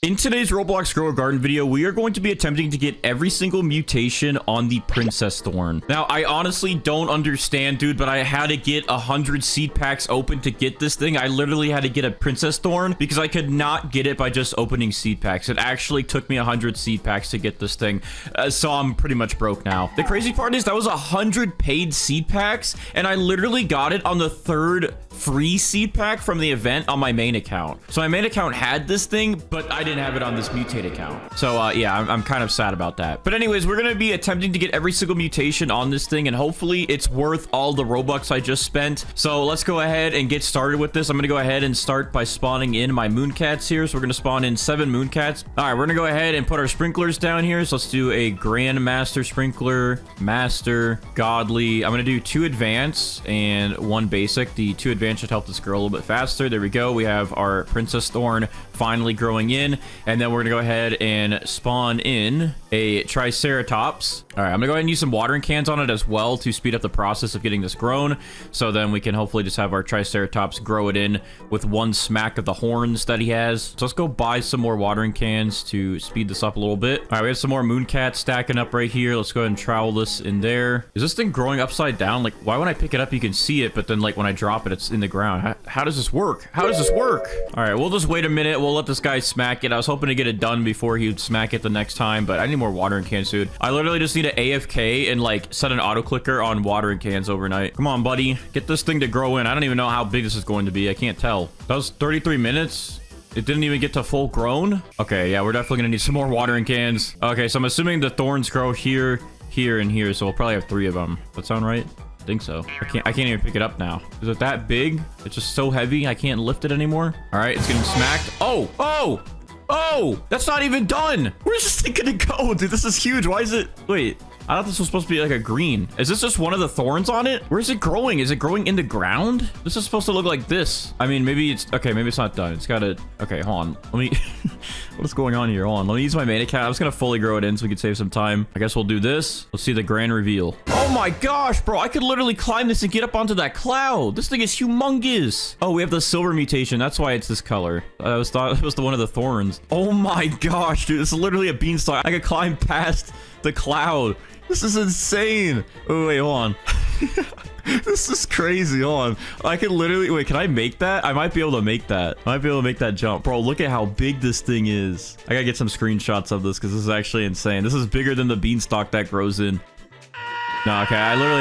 In today's Roblox Grow A Garden video, we are going to be attempting to get every single mutation on the Princess Thorn. Now, I honestly don't understand, dude, but I had to get 100 seed packs open to get this thing. I literally had to get a Princess Thorn because I could not get it by just opening seed packs. It actually took me 100 seed packs to get this thing, so I'm pretty much broke now. The crazy part is that was 100 paid seed packs, and I literally got it on the third free seed pack from the event on my main account. So my main account had this thing, but I didn't have it on this mutate account. So yeah, I'm kind of sad about that. But anyways, we're going to be attempting to get every single mutation on this thing, and hopefully it's worth all the Robux I just spent. So let's go ahead and get started with this. I'm going to go ahead and start by spawning in my mooncats here. So we're going to spawn in 7 mooncats. All right, we're going to go ahead and put our sprinklers down here. So let's do a Grandmaster sprinkler, Master, Godly. I'm going to do 2 advanced and 1 basic. The 2 advanced should help this grow a little bit faster. There we go. We have our Princess Thorn finally growing in, and then we're gonna go ahead and spawn in a Triceratops. All right, I'm gonna go ahead and use some watering cans on it as well to speed up the process of getting this grown, so then we can hopefully just have our Triceratops grow it in with 1 smack of the horns that he has. So let's go buy some more watering cans to speed this up a little bit. All right, we have some more mooncats stacking up right here. Let's go ahead and trowel this in there. Is this thing growing upside down? Like, why when I pick it up you can see it, but then like when I drop it it's in the ground? How does this work? How does this work? All right, we'll just wait a minute. We'll let this guy smack it. I was hoping to get it done before he would smack it the next time, but I need more watering cans, dude. I literally just need to AFK and like set an auto clicker on watering cans overnight. Come on, buddy. Get this thing to grow in. I don't even know how big this is going to be. I can't tell. That was 33 minutes. It didn't even get to full grown. Okay, yeah, we're definitely gonna need some more watering cans. Okay, so I'm assuming the thorns grow here, here, and here, so we'll probably have 3 of them. That sound right? I think so. I can't even pick it up now. Is it that big? It's just so heavy I can't lift it anymore. All right, it's getting smacked. Oh, that's not even done. Where's this thing gonna go, dude? This is huge. Why is it? Wait, I thought this was supposed to be like a green. Is this just one of the thorns on it? Where is it growing? Is it growing in the ground? This is supposed to look like this. I mean, maybe it's okay. Maybe it's not done. It's gotta. Okay, hold on. Let me. What is going on here? Hold on. Let me use my main account. I'm just gonna fully grow it in so we can save some time. I guess we'll do this. Let's see the grand reveal. Oh my gosh, bro! I could literally climb this and get up onto that cloud. This thing is humongous. Oh, we have the silver mutation. That's why it's this color. I thought it was the one of the thorns. Oh my gosh, dude! It's literally a beanstalk. I could climb past the cloud. This is insane. Oh, wait, hold on. This is crazy. Hold on. I can literally... Wait, can I make that? I might be able to make that. I might be able to make that jump. Bro, look at how big this thing is. I gotta get some screenshots of this because this is actually insane. This is bigger than the beanstalk that grows in. No, okay,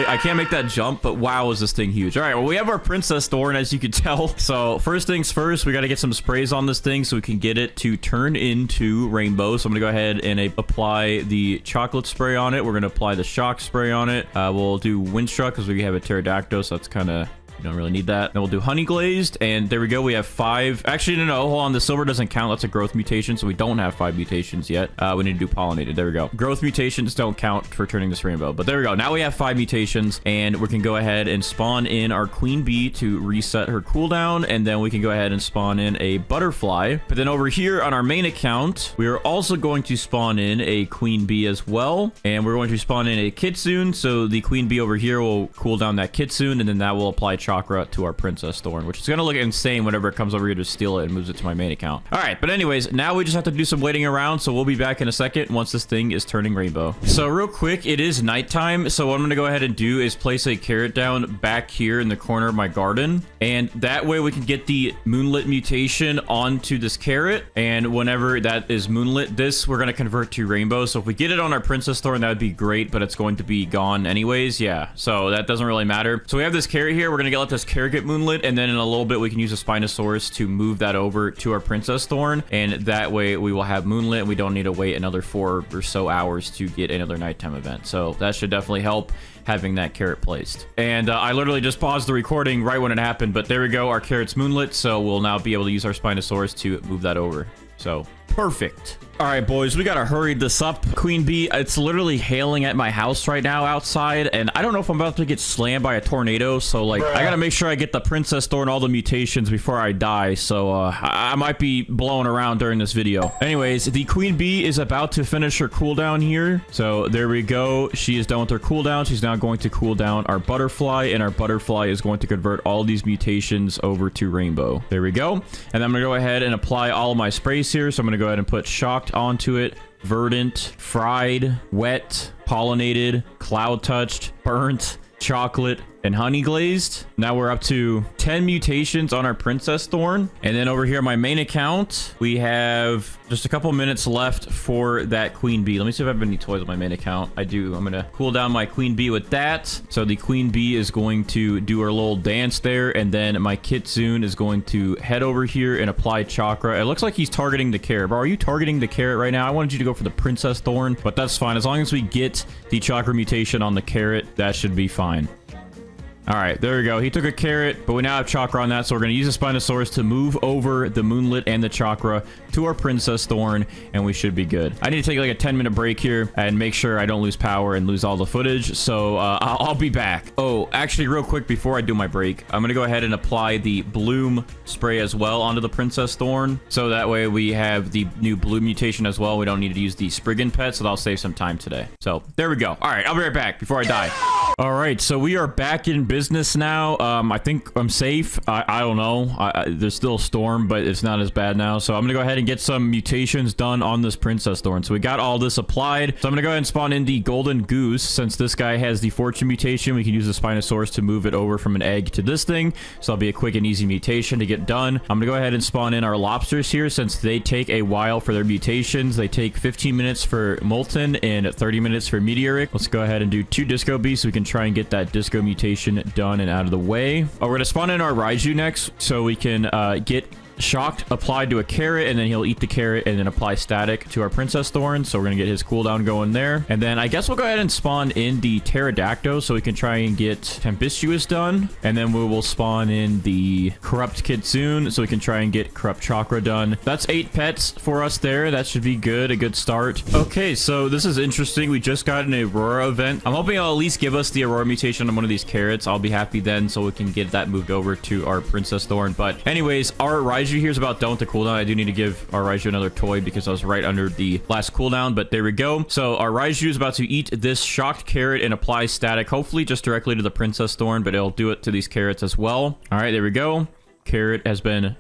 I can't make that jump, but wow, is this thing huge. All right, well, we have our Princess Thorn, as you can tell. So first things first, we got to get some sprays on this thing so we can get it to turn into rainbow. So I'm going to go ahead and apply the chocolate spray on it. We're going to apply the shock spray on it. We'll do Windstruck because we have a pterodactyl, so that's kind of... You don't really need that. Then we'll do honey glazed, and there we go. We have 5. Actually, no, hold on. The silver doesn't count. That's a growth mutation, so we don't have 5 mutations yet. We need to do pollinated. There we go. Growth mutations don't count for turning this rainbow, but there we go. Now we have 5 mutations, and we can go ahead and spawn in our queen bee to reset her cooldown, and then we can go ahead and spawn in a butterfly. But then over here on our main account, we are also going to spawn in a queen bee as well, and we're going to spawn in a kitsune. So the queen bee over here will cool down that kitsune, and then that will apply chakra to our Princess Thorn, which is going to look insane whenever it comes over here to steal it and moves it to my main account. All right, but anyways, now we just have to do some waiting around, so we'll be back in a second once this thing is turning rainbow. So real quick, it is nighttime, so what I'm going to go ahead and do is place a carrot down back here in the corner of my garden, and that way we can get the moonlit mutation onto this carrot, and whenever that is moonlit, this we're going to convert to rainbow. So if we get it on our Princess Thorn, that would be great, but it's going to be gone anyways. Yeah, so that doesn't really matter. So we have this carrot here. We're going to let this carrot get moonlit, and then in a little bit we can use a Spinosaurus to move that over to our Princess Thorn, and that way we will have moonlit and we don't need to wait another 4 or so hours to get another nighttime event. So that should definitely help having that carrot placed. And I literally just paused the recording right when it happened, but there we go. Our carrot's moonlit, so we'll now be able to use our Spinosaurus to move that over. So perfect. All right, boys, we gotta hurry this up. Queen bee, it's literally hailing at my house right now outside, and I don't know if I'm about to get slammed by a tornado, so like I gotta make sure I get the Princess Thorn all the mutations before I die. So I might be blowing around during this video. Anyways, the queen bee is about to finish her cooldown here. So there we go. She is done with her cooldown. She's now going to cool down our butterfly, and our butterfly is going to convert all these mutations over to rainbow. There we go. And I'm gonna go ahead and apply all of my sprays here, so I'm gonna go ahead and put shocked onto it, verdant, fried, wet, pollinated, cloud touched, burnt, chocolate, and honey glazed. Now we're up to 10 mutations on our Princess Thorn. And then over here on my main account, we have just a couple minutes left for that Queen Bee. Let me see if I have any toys on my main account. I do. I'm gonna cool down my Queen Bee with that. So the Queen Bee is going to do her little dance there, and then my Kitsune is going to head over here and apply chakra. It looks like he's targeting the carrot. Bro, are you targeting the carrot right now? I wanted you to go for the Princess Thorn, but that's fine. As long as we get the chakra mutation on the carrot, that should be fine. All right, there we go. He took a carrot, but we now have chakra on that, so we're going to use the Spinosaurus to move over the moonlit and the chakra to our Princess Thorn, and we should be good. I need to take like a 10-minute break here and make sure I don't lose power and lose all the footage, so I'll be back. Oh, actually, real quick before I do my break, I'm going to go ahead and apply the bloom spray as well onto the Princess Thorn, so that way we have the new bloom mutation as well. We don't need to use the Spriggan pet, so that'll save some time today. So there we go. All right, I'll be right back before I die. All right, so we are back in business now. I think I'm safe. I don't know. There's still a storm, but it's not as bad now. So I'm going to go ahead and get some mutations done on this Princess Thorn. So we got all this applied. So I'm going to go ahead and spawn in the Golden Goose. Since this guy has the Fortune mutation, we can use the Spinosaurus to move it over from an egg to this thing. So that'll be a quick and easy mutation to get done. I'm going to go ahead and spawn in our lobsters here. Since they take a while for their mutations, they take 15 minutes for Molten and 30 minutes for Meteoric. Let's go ahead and do 2 Disco Bees so we can try and get that Disco mutation done and out of the way. Oh, we're going to spawn in our Raiju next so we can get shocked applied to a carrot, and then he'll eat the carrot and then apply static to our Princess Thorn. So we're gonna get his cooldown going there, and then I guess we'll go ahead and spawn in the Pterodactyl so we can try and get Tempestuous done, and then we will spawn in the Corrupt Kitsune so we can try and get Corrupt Chakra done. That's 8 pets for us there. That should be good, a good start. Okay, so this is interesting. We just got an Aurora event. I'm hoping it'll at least give us the Aurora mutation on one of these carrots. I'll be happy then, so we can get that moved over to our Princess Thorn. But anyways, our Raiju here is about done with the cooldown. I do need to give our Raiju another toy because I was right under the last cooldown, but there we go. So our Raiju is about to eat this shocked carrot and apply static, hopefully just directly to the Princess Thorn, but it'll do it to these carrots as well. All right, there we go. Carrot has been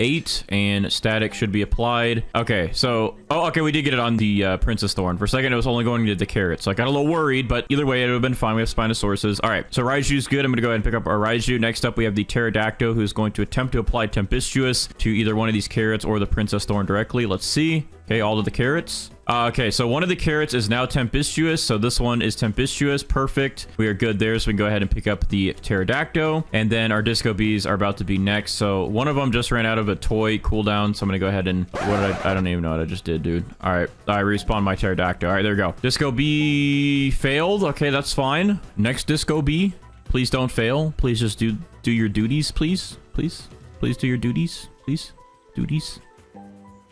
8 and static should be applied. Okay, so okay, we did get it on the Princess Thorn. For a second it was only going to the carrot, so I got a little worried, but either way it would have been fine. We have Spinosauruses. All right, so Raiju's good. I'm gonna go ahead and pick up our Raiju. Next up we have the Pterodactyl, who's going to attempt to apply Tempestuous to either one of these carrots or the Princess Thorn directly. Let's see. Okay, all of the carrots. Okay, so one of the carrots is now Tempestuous, so this one is Tempestuous. Perfect. We are good there, so we can go ahead and pick up the Pterodactyl, and then our Disco Bees are about to be next. So one of them just ran out of a toy cooldown, so I'm gonna go ahead and I don't even know what I just did, dude. All right, I respawned my Pterodactyl. All right, there we go. Disco Bee failed. Okay, that's fine. Next Disco Bee, please don't fail. Please just do your duties, please do your duties, please. Duties.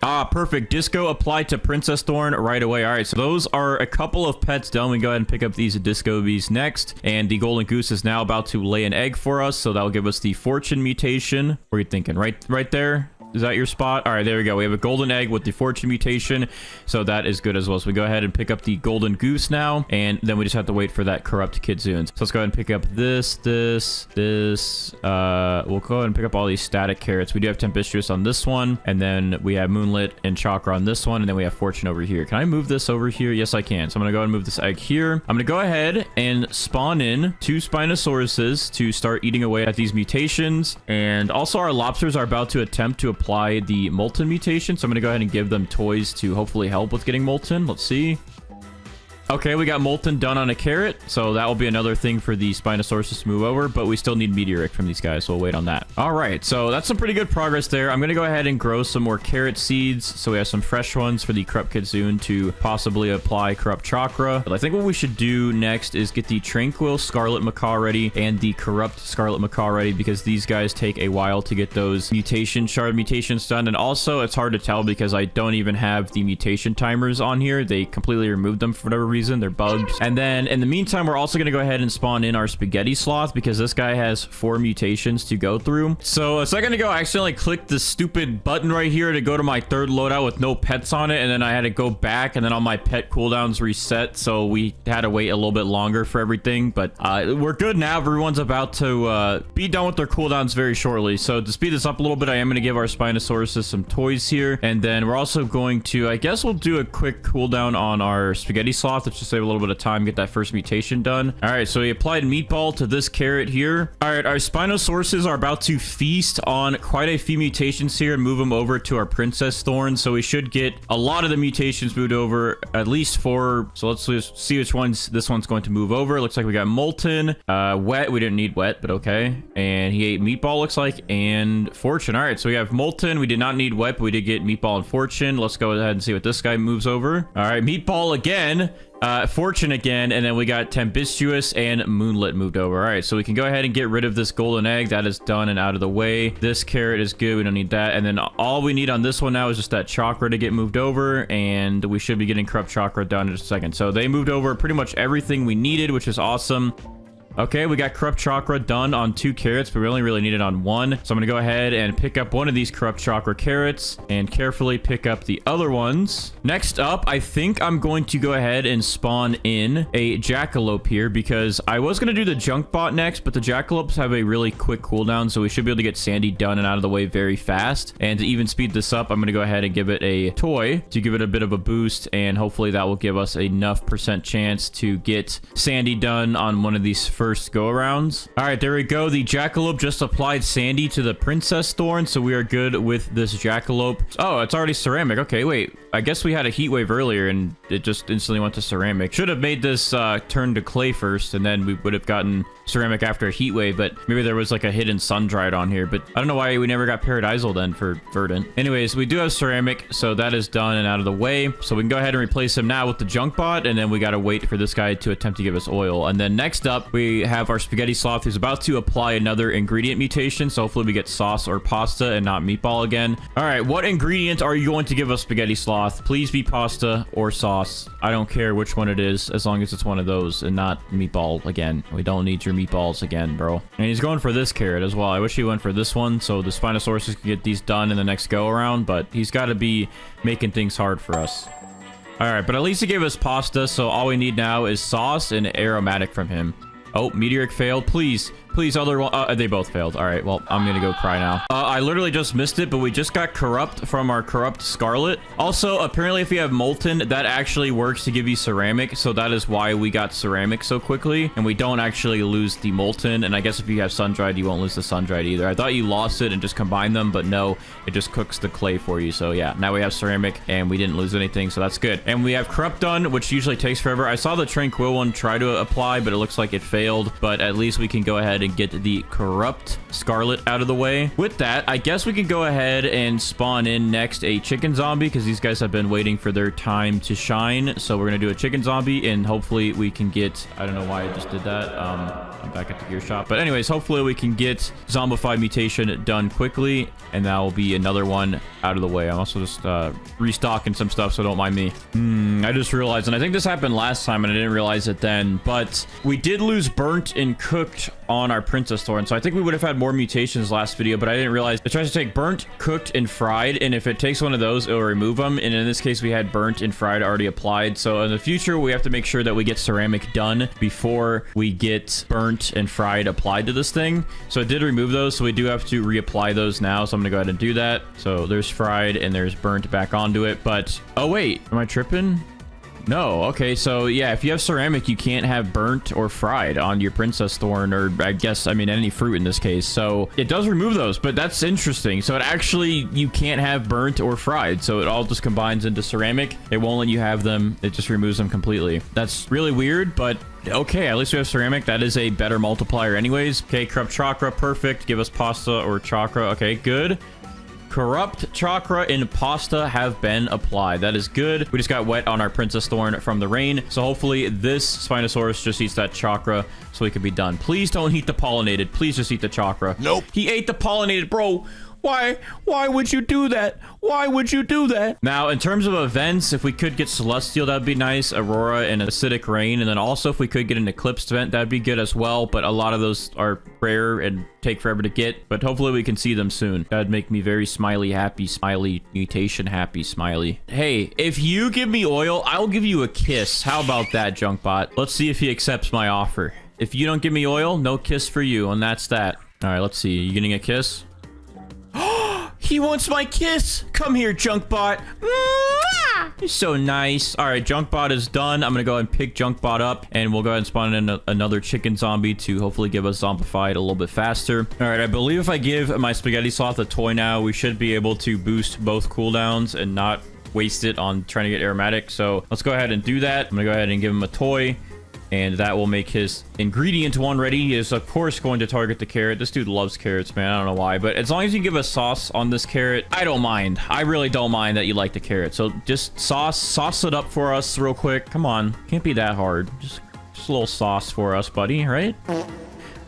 Ah, perfect. Disco applied to Princess Thorn right away. All right, so those are a couple of pets done. We can go ahead and pick up these Disco Bees next. And the Golden Goose is now about to lay an egg for us, so that'll give us the Fortune mutation. What are you thinking? Right there? Is that your spot? All right, there we go. We have a golden egg with the Fortune mutation, so that is good as well. So we go ahead and pick up the Golden Goose now, and then we just have to wait for that Corrupt Kitsune. So let's go ahead and pick up this. We'll go ahead and pick up all these static carrots. We do have Tempestuous on this one, and then we have Moonlit and Chakra on this one, and then we have Fortune over here. Can I move this over here? Yes, I can. So I'm going to go ahead and move this egg here. I'm going to go ahead and spawn in 2 Spinosauruses to start eating away at these mutations, and also our lobsters are about to attempt to apply the Molten mutation, so I'm going to go ahead and give them toys to hopefully help with getting Molten. Let's see. Okay, we got Molten done on a carrot, so that will be another thing for the Spinosaurus to move over, but we still need Meteoric from these guys, so we'll wait on that. All right, so that's some pretty good progress there. I'm going to go ahead and grow some more carrot seeds, so we have some fresh ones for the Corrupt Kitsune to possibly apply Corrupt Chakra. But I think what we should do next is get the Tranquil Scarlet Macaw ready and the Corrupt Scarlet Macaw ready, because these guys take a while to get those mutation shard mutations done, and also it's hard to tell because I don't even have the mutation timers on here. They completely removed them for whatever reason. reason. They're bugs. And then in the meantime, we're also going to go ahead and spawn in our spaghetti sloth because this guy has 4 mutations to go through. So a second ago, I accidentally clicked the stupid button right here to go to my third loadout with no pets on it. And then I had to go back and then all my pet cooldowns reset. So we had to wait a little bit longer for everything. But we're good now. Everyone's about to be done with their cooldowns very shortly. So to speed this up a little bit, I am going to give our Spinosaurus some toys here. And then we're also going to, I guess we'll do a quick cooldown on our spaghetti sloth. Let's just save a little bit of time, get that first mutation done. All right, so we applied meatball to this carrot here. All right, our Spinosauruses are about to feast on quite a few mutations here and move them over to our Princess Thorn. So we should get a lot of the mutations moved over, at least 4. So let's just see which ones this one's going to move over. Looks like we got Molten, Wet. We didn't need Wet, but okay. And he ate Meatball, looks like, and Fortune. All right, so we have Molten. We did not need Wet, but we did get Meatball and Fortune. Let's go ahead and see what this guy moves over. All right, Meatball again. Fortune again, and then we got Tempestuous and Moonlit moved over. All right, so we can go ahead and get rid of this golden egg. That is done and out of the way. This carrot is good. We don't need that. And then all we need on this one now is just that chakra to get moved over, and we should be getting corrupt chakra done in just a second. So they moved over pretty much everything we needed, which is awesome. Okay, we got corrupt chakra done on 2 carrots, but we only really need it on 1. So I'm gonna go ahead and pick up one of these corrupt chakra carrots and carefully pick up the other ones. Next up, I think I'm going to go ahead and spawn in a jackalope here because I was gonna do the junk bot next, but the jackalopes have a really quick cooldown, so we should be able to get Sandy done and out of the way very fast. And to even speed this up, I'm gonna go ahead and give it a toy to give it a bit of a boost, and hopefully that will give us enough % chance to get Sandy done on one of these first go-arounds. All right, there we go. The jackalope just applied Sandy to the Princess Thorn, so we are good with this jackalope. Oh, it's already ceramic. Okay, wait. I guess we had a heat wave earlier and it just instantly went to ceramic. Should have made this turn to clay first, and then we would have gotten ceramic after a heat wave, but maybe there was like a hidden sun dried on here, but I don't know why we never got Paradisal then for Verdant. Anyways, we do have ceramic, so that is done and out of the way. So we can go ahead and replace him now with the junk bot, and then we got to wait for this guy to attempt to give us oil. And then next up, we have our spaghetti sloth who's about to apply another ingredient mutation, so hopefully we get sauce or pasta and not meatball again. All right, what ingredient are you going to give us, spaghetti sloth? Please be pasta or sauce. I don't care which one it is, as long as it's one of those and not meatball again. We don't need your meatballs again, bro. And he's going for this carrot as well. I wish he went for this one so the Spinosaurus can get these done in the next go around, but he's got to be making things hard for us. All right, but at least he gave us pasta, so all we need now is sauce and aromatic from him. Oh, meteoric failed. Please, please, other one. They both failed. All right, well, I'm gonna go cry now. I literally just missed it, but we just got corrupt from our corrupt scarlet. Also, apparently, if you have molten, that actually works to give you ceramic, so that is why we got ceramic so quickly, and we don't actually lose the molten. And I guess if you have sun-dried, you won't lose the sun-dried either. I thought you lost it and just combined them, but no, it just cooks the clay for you. So yeah, now we have ceramic, and we didn't lose anything, so that's good. And we have corrupt done, which usually takes forever. I saw the tranquil one try to apply, but it looks like it failed. But at least we can go ahead and get the corrupt scarlet out of the way. With that, I guess we can go ahead and spawn in next a chicken zombie, because these guys have been waiting for their time to shine. So we're gonna do a chicken zombie, and hopefully we can get, I don't know why I just did that. I'm back at the gear shop, but anyways, hopefully we can get zombified mutation done quickly, and that will be another one out of the way. I'm also just restocking some stuff, so don't mind me. I just realized, and I think this happened last time and I didn't realize it then, but we did lose burnt and cooked on our Princess Thorn, so I think we would have had more mutations last video, but I didn't realize it tries to take burnt, cooked, and fried, and if it takes one of those, it'll remove them. And in this case, we had burnt and fried already applied, so in the future, we have to make sure that we get ceramic done before we get burnt and fried applied to this thing. So it did remove those, so we do have to reapply those now, so I'm gonna go ahead and do that. So there's fried and there's burnt back onto it, but oh wait, am I tripping? No. Okay, so yeah, if you have ceramic, you can't have burnt or fried on your Princess Thorn, or I guess, I mean, any fruit in this case. So it does remove those, but that's interesting. So it actually, you can't have burnt or fried. So it all just combines into ceramic. It won't let you have them. It just removes them completely. That's really weird, but okay, at least we have ceramic. That is a better multiplier anyways. Okay, corrupt chakra, perfect. Give us pasta or chakra. Okay, good. Corrupt chakra and pasta have been applied. That is good. We just got wet on our Princess Thorn from the rain, so hopefully this Spinosaurus just eats that chakra so we can be done. Please don't eat the pollinated. Please just eat the chakra. Nope. He ate the pollinated, bro. Why would you do that? Why would you do that? Now, in terms of events, if we could get Celestial, that'd be nice. Aurora and Acidic Rain. And then also if we could get an Eclipse event, that'd be good as well. But a lot of those are rare and take forever to get. But hopefully we can see them soon. That'd make me very smiley, happy, smiley, mutation, happy, smiley. Hey, if you give me oil, I'll give you a kiss. How about that, Junkbot? Let's see if he accepts my offer. If you don't give me oil, no kiss for you. And that's that. All right, let's see. You getting a kiss? He wants my kiss. Come here, Junkbot. He's so nice. All right, Junkbot is done. I'm going to go ahead and pick Junkbot up, and we'll go ahead and spawn in another chicken zombie to hopefully give us zombified a little bit faster. All right, I believe if I give my spaghetti sloth a toy now, we should be able to boost both cooldowns and not waste it on trying to get aromatic. So let's go ahead and do that. I'm going to go ahead and give him a toy. And that will make his ingredient one ready. He is, of course, going to target the carrot. This dude loves carrots, man. I don't know why. But as long as you give us sauce on this carrot, I don't mind. I really don't mind that you like the carrot. So just sauce it up for us real quick. Come on. Can't be that hard. Just a little sauce for us, buddy, right?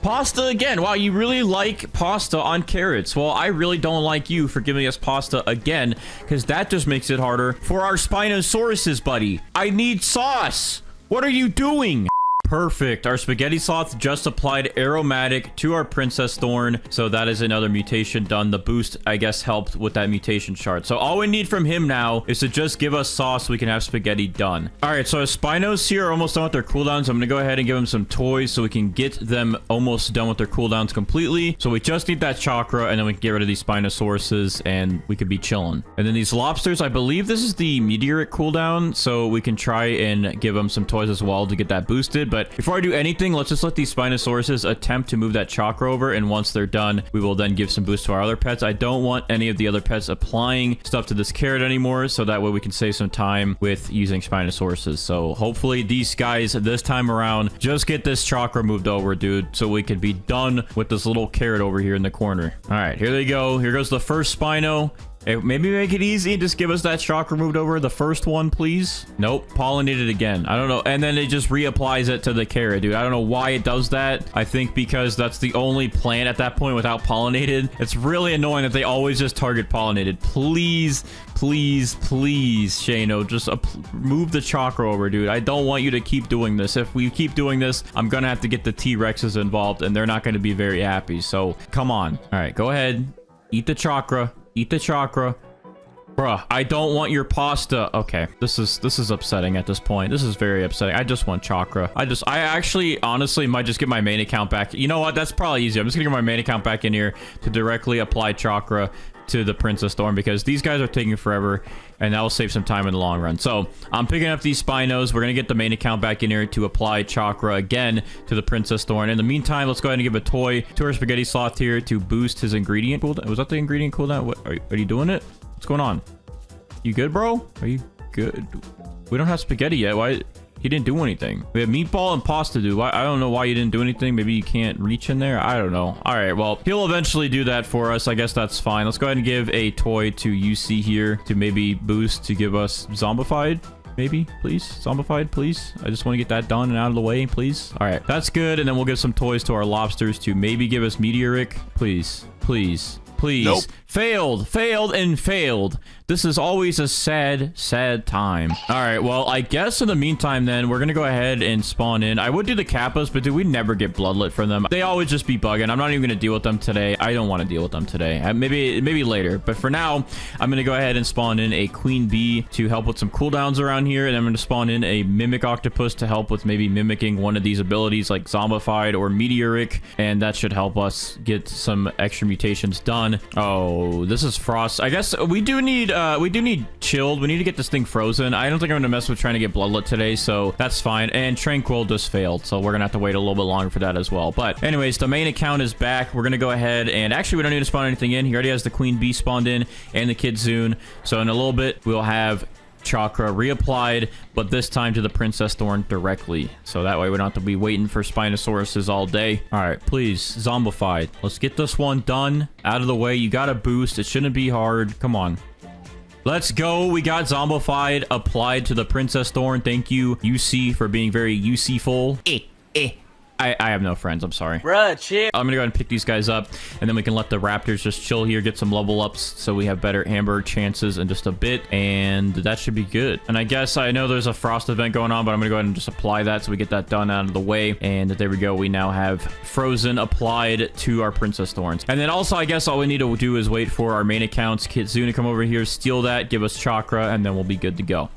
Pasta again. Wow, you really like pasta on carrots. Well, I really don't like you for giving us pasta again, because that just makes it harder for our Spinosauruses, buddy. I need sauce. What are you doing? Perfect. Our spaghetti sloth just applied aromatic to our Princess Thorn. So that is another mutation done. The boost, I guess, helped with that mutation chart. So all we need from him now is to just give us sauce so we can have spaghetti done. All right, so our Spinos here are almost done with their cooldowns. I'm going to go ahead and give them some toys so we can get them almost done with their cooldowns completely. So we just need that chakra, and then we can get rid of these Spinosauruses, and we could be chilling. And then these lobsters, I believe this is the meteoric cooldown, so we can try and give them some toys as well to get that boosted. But before I do anything, let's just let these Spinosauruses attempt to move that chakra over, and once they're done, we will then give some boost to our other pets. I don't want any of the other pets applying stuff to this carrot anymore, so that way we can save some time with using Spinosauruses. So hopefully these guys this time around just get this chakra moved over, dude, so we can be done with this little carrot over here in the corner. All right, here they go. Here goes the first Spino. Hey, maybe make it easy and just give us that chakra moved over. The first one, please. Nope. Pollinated again. I don't know. And then it just reapplies it to the carrot, dude. I don't know why it does that. I think because that's the only plant at that point without pollinated. It's really annoying that they always just target pollinated. Please, please, please, Shano, just move the chakra over, dude. I don't want you to keep doing this. If we keep doing this, I'm going to have to get the T-Rexes involved, and they're not going to be very happy. So, come on. All right, go ahead. Eat the chakra. Eat the chakra. Bruh, I don't want your pasta. Okay, this is upsetting at this point. This is very upsetting. I just want chakra. I actually, honestly, might just get my main account back. You know what? That's probably easy. I'm just gonna get my main account back in here to directly apply chakra to the Princess Thorn, because these guys are taking forever, and that will save some time in the long run. So I'm picking up these Spinos. We're gonna get the main account back in here to apply chakra again to the Princess Thorn. In the meantime, let's go ahead and give a toy to our spaghetti sloth here to boost his ingredient cooldown. Was that the ingredient cooldown? What are you doing it? What's going on? You good, bro? Are you good? We don't have spaghetti yet. Why? He didn't do anything. We have meatball and pasta, dude. I don't know why you didn't do anything. Maybe you can't reach in there. I don't know. All right, well, he'll eventually do that for us. I guess that's fine. Let's go ahead and give a toy to UC here to maybe boost to give us zombified. Maybe, please. Zombified, please. I just want to get that done and out of the way, please. All right, that's good. And then we'll give some toys to our lobsters to maybe give us meteoric. Please, please, please. Nope. Failed and failed. This is always a sad, sad time. All right, well, I guess in the meantime, then, we're gonna go ahead and spawn in. I would do the Kappas, but dude, we never get bloodlet from them. They always just be bugging. I'm not even gonna deal with them today. I don't want to deal with them today. Maybe later. But for now, I'm gonna go ahead and spawn in a Queen Bee to help with some cooldowns around here, and I'm gonna spawn in a Mimic Octopus to help with maybe mimicking one of these abilities like Zombified or Meteoric, and that should help us get some extra mutations done. Oh, this is Frost. I guess we do need chilled. We need to get this thing frozen. I don't think I'm gonna mess with trying to get bloodlet today, so that's fine. And Tranquil just failed, so we're gonna have to wait a little bit longer for that as well. But anyways, the main account is back. We're gonna go ahead and actually we don't need to spawn anything in. He already has the Queen Bee spawned in and the Kidzoon. So in a little bit we'll have chakra reapplied, but this time to the Princess Thorn directly, so that way we don't have to be waiting for Spinosauruses all day. All right, please, zombified. Let's get this one done out of the way. You got a boost. It shouldn't be hard. Come on. Let's go. We got zombified applied to the Princess Thorn. Thank you, UC, for being very UC-ful. I have no friends. I'm sorry. Bruh, chill. I'm gonna go ahead and pick these guys up, and then we can let the raptors just chill here, get some level ups so we have better amber chances in just a bit, and that should be good. And I guess I know there's a frost event going on, but I'm gonna go ahead and just apply that so we get that done out of the way. And there we go. We now have frozen applied to our Princess Thorns. And then also, I guess all we need to do is wait for our main accounts, Kitsune, to come over here, steal that, give us chakra, and then we'll be good to go.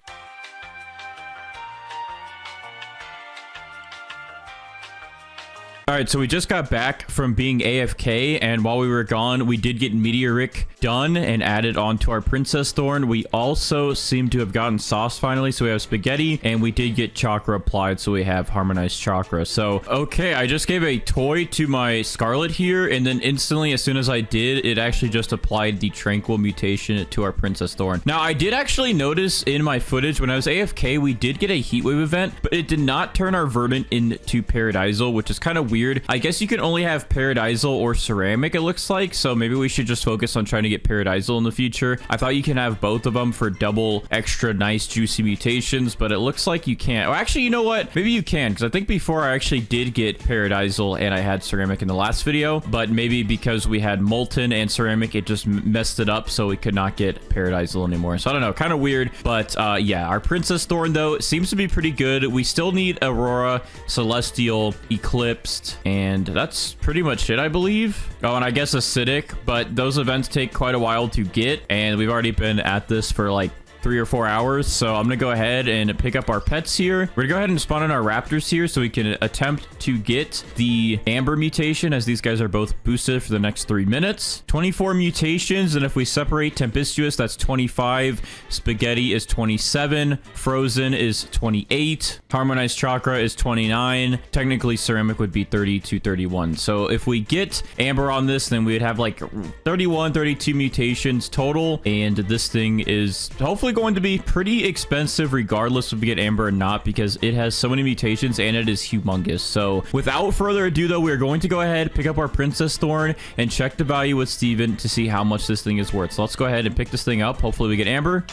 All right, so we just got back from being AFK, and while we were gone, we did get Meteoric done and added onto our Princess Thorn. We also seem to have gotten sauce finally, so we have spaghetti, and we did get chakra applied, so we have harmonized chakra. So, okay, I just gave a toy to my Scarlet here, and then instantly, as soon as I did, it actually just applied the Tranquil mutation to our Princess Thorn. Now, I did actually notice in my footage, when I was AFK, we did get a Heatwave event, but it did not turn our Verdant into Paradisal, which is kind of weird. I guess you can only have Paradisal or Ceramic, it looks like, so maybe we should just focus on trying to get Paradisal in the future. I thought you can have both of them for double extra nice juicy mutations, but it looks like you can't. Oh, actually, you know what? Maybe you can, because I think before I actually did get Paradisal and I had Ceramic in the last video, but maybe because we had Molten and Ceramic, it just messed it up, so we could not get Paradisal anymore. So I don't know, kind of weird, but yeah, our Princess Thorn, though, seems to be pretty good. We still need Aurora, Celestial, Eclipsed, and that's pretty much it, I believe. Oh, and I guess Acidic, but those events take quite a while to get, and we've already been at this for like 3 or 4 hours. So I'm gonna go ahead and pick up our pets here. We're gonna go ahead and spawn in our raptors here so we can attempt to get the amber mutation, as these guys are both boosted for the next 3 minutes. 24 mutations, and if we separate tempestuous, that's 25. Spaghetti is 27. Frozen is 28. Harmonized chakra is 29. Technically ceramic would be 30 to 31. So if we get amber on this, then we'd have like 31, 32 mutations total, and this thing is hopefully going to be pretty expensive regardless if we get amber or not, because it has so many mutations and it is humongous. So without further ado, though, we're going to go ahead, pick up our Princess Thorn, and check the value with Steven to see how much this thing is worth. So let's go ahead and pick this thing up. Hopefully we get amber.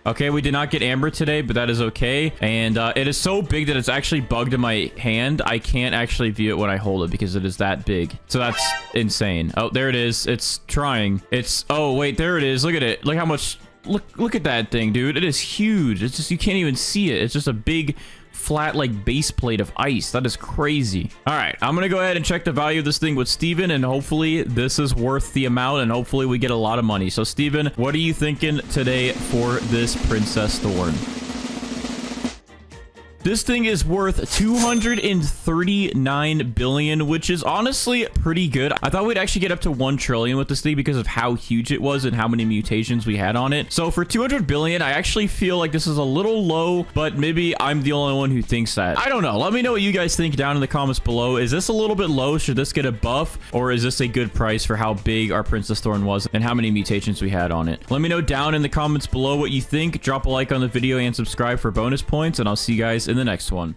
Okay, we did not get amber today, but that is okay. And it is so big that it's actually bugged in my hand. I can't actually view it when I hold it because it is that big. So that's insane. Oh, there it is. It's trying. It's... Oh, wait, there it is. Look at it. Look how much... Look at that thing, dude. It is huge. It's just, you can't even see it. It's just a big flat like base plate of ice. That is crazy. All right, I'm gonna go ahead and check the value of this thing with Steven, and hopefully this is worth the amount, and hopefully we get a lot of money. So Steven, what are you thinking today for this Princess Thorn? This thing is worth 239 billion, which is honestly pretty good. I thought we'd actually get up to 1 trillion with this thing because of how huge it was and how many mutations we had on it. So for 200 billion, I actually feel like this is a little low, but maybe I'm the only one who thinks that. I don't know. Let me know what you guys think down in the comments below. Is this a little bit low? Should this get a buff? Or is this a good price for how big our Princess Thorn was and how many mutations we had on it? Let me know down in the comments below what you think. Drop a like on the video and subscribe for bonus points, and I'll see you guys in the next one.